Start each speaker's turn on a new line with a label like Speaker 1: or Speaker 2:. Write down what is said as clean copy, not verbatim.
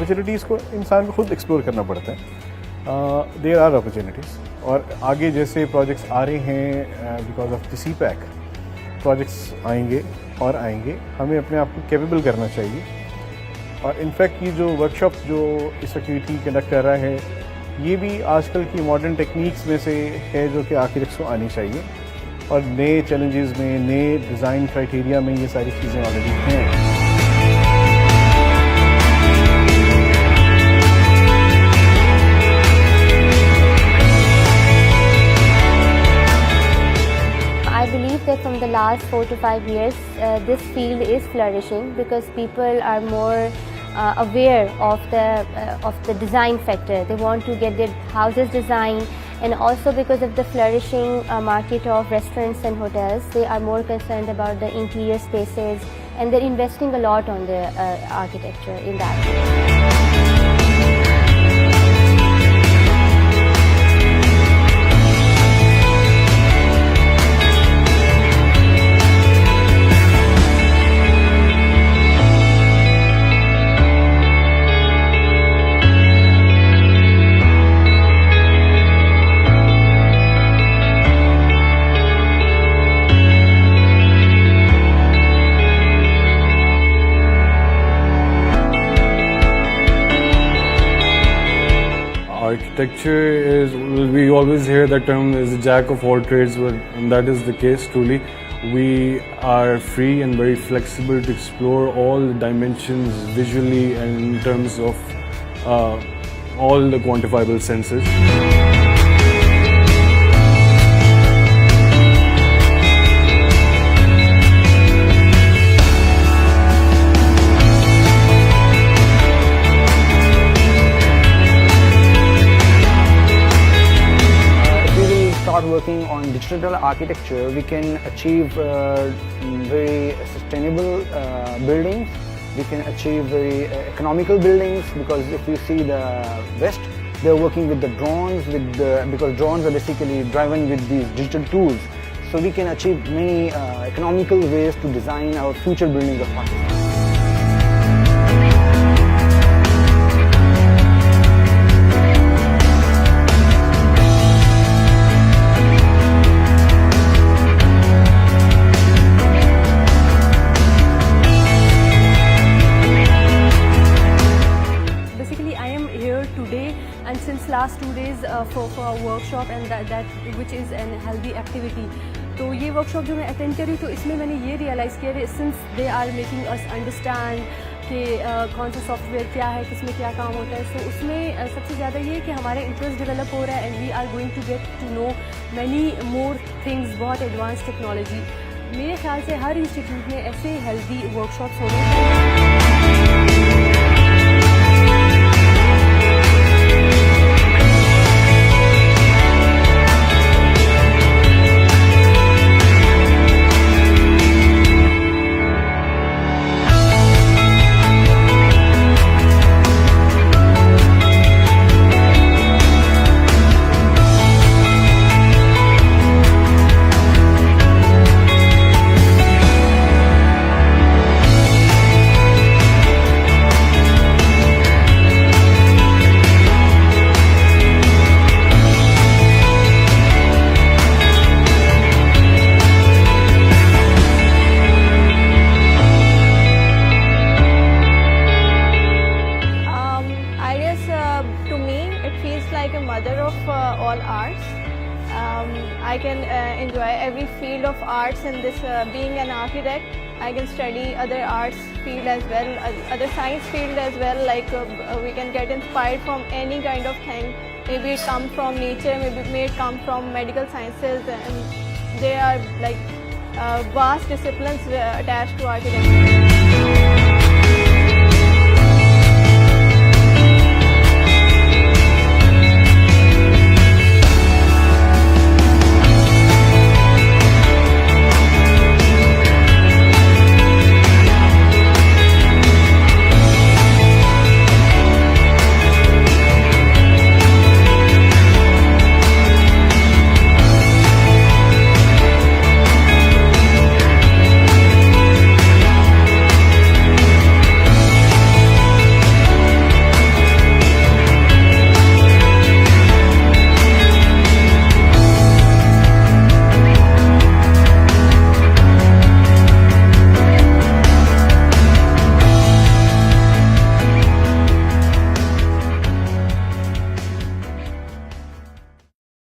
Speaker 1: Opportunities को इंसान को खुद एक्सप्लोर करना पड़ता है। देयर आर अपॉर्चुनिटीज़, और आगे जैसे प्रोजेक्ट्स आ रहे हैं because of the CPAC projects आएंगे और आएंगे, हमें अपने आप को कैपेबल करना चाहिए। और इनफैक्ट ये जो वर्कशॉप जो इस वक्त यूटी कंडक्ट कर रहा है, ये भी आजकल की मॉडर्न टेक्निक्स में से है जो कि आर्किटेक्ट्स को आनी चाहिए, और नए चैलेंजेस में, नए डिज़ाइन क्राइटेरिया में ये सारी चीज़ें ऑलरेडी हैं।
Speaker 2: I believe that from the last 4 to 5 years, this field is flourishing because people are more aware of the design factor. They want to get their houses designed, and also because of the flourishing market of restaurants and hotels, they are more concerned about the interior spaces, and they're investing a lot on the architecture in that.
Speaker 3: Architecture is, we always hear the term is a jack of all trades, and that is the case truly. We are free and very flexible to explore all the dimensions visually and in terms of all the quantifiable senses.
Speaker 4: Working on digital architecture, we can achieve very sustainable buildings. We can achieve very economical buildings, because if you see the West, they're working with the drones, because drones are basically driven with these digital tools. So we can achieve many economical ways to design our future buildings of Pakistan.
Speaker 5: And since last 2 days for a workshop, and that which is an healthy activity. तो ये workshop जो मैं attend करी, तो इसमें मैंने ये realise किया, since they are making us understand कि कौन सा सॉफ्टवेयर क्या है, किसमें क्या काम होता है, सो उसमें सबसे ज़्यादा ये कि हमारा इंटरेस्ट डेवलप हो रहा है, and we are going to get to know many more things, बहुत एडवांस टेक्नोलॉजी। मेरे ख्याल से हर इंस्टीट्यूट में ऐसे हेल्दी वर्कशॉप्स होने चाहिए। Like a mother of all arts. I can enjoy every field of arts in this. Being an architect, I can study other arts field as well, other science field as well. Like we can get inspired from any kind of thing. Maybe it comes from nature, maybe it may come from medical sciences, and there are like vast disciplines attached to architecture.